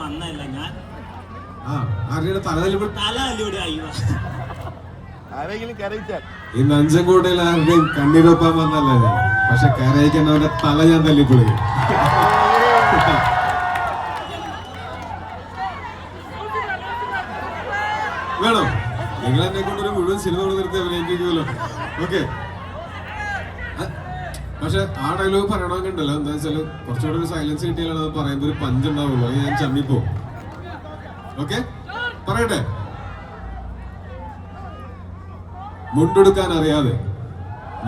വന്നല്ല ഞാൻ ഇന്ന് അഞ്ചൻകോട്ടയിൽ ആരുടെയും കണ്ണീരൊപ്പാൻ വന്നല്ല ഞാൻ, പക്ഷെ കരയിക്കുന്നവന്റെ തല ഞാൻ തല്ലിപ്പൊളിക്കും. വേണോ? നിങ്ങൾ എന്നെ കൊണ്ടൊരു മുഴുവൻ സിനിമ നിർത്തി അഭിനയിക്കുമല്ലോ. ഓക്കെ, പക്ഷെ ആ ഡയലോഗ് പറയണമെങ്കിൽ ഉണ്ടല്ലോ, എന്താ വെച്ചാല് കുറച്ചുകൂടെ ഒരു സൈലൻസ് കിട്ടിയാലാണ് അത് പറയുമ്പോൾ ഒരു പഞ്ച് ഉണ്ടാവുള്ളൂ. അത് ഞാൻ ചമ്മിപ്പോ. ഓക്കെ, പറയട്ടെ. മുണ്ടെടുക്കാൻ അറിയാതെ,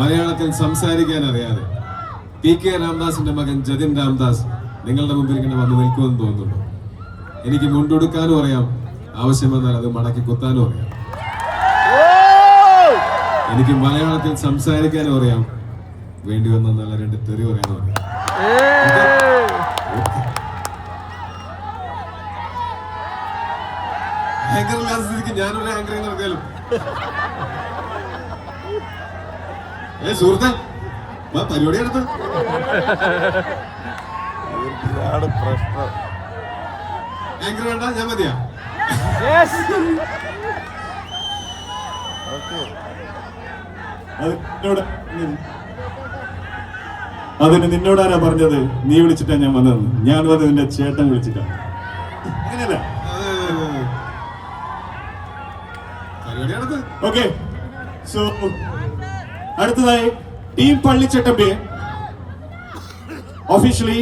മലയാളത്തിൽ സംസാരിക്കാൻ അറിയാതെ PK രാംദാസിന്റെ മകൻ ജതിൻ രാംദാസ് നിങ്ങളുടെ മുമ്പിൽ ഇങ്ങനെ വന്ന് നിൽക്കുമെന്ന് തോന്നുന്നുണ്ടോ? എനിക്ക് മുണ്ടെടുക്കാനും അറിയാം, ആവശ്യം വന്നാൽ അത് മടക്കി കുത്താനും അറിയാം. എനിക്ക് മലയാളത്തിൽ സംസാരിക്കാനും അറിയാം, വേണ്ടി വന്ന നല്ല രണ്ട് തെറി പറയാനും അറിയാം. ആങ്കർ ഇല്ലാത്ത സ്ഥിതിക്ക് ഞാനൊരു ആങ്കറിങ് നടക്കാലും. സുഹൃത്തെ, പരിപാടി എടുത്ത് ആങ്കർ വേണ്ട, ഞാൻ മതിയാ. അതിന് നിന്നോടാരാ പറഞ്ഞത്? നീ വിളിച്ചിട്ടാ ഞാൻ വന്നത്. ഞാൻ വന്നത് നിന്റെ ചേട്ടൻ വിളിച്ചിട്ടാണ്. അങ്ങനെയല്ല. ഓക്കെ, സോ അടുത്തതായി ടീം പള്ളിച്ചട്ടമ്പി ഒഫീഷ്യലി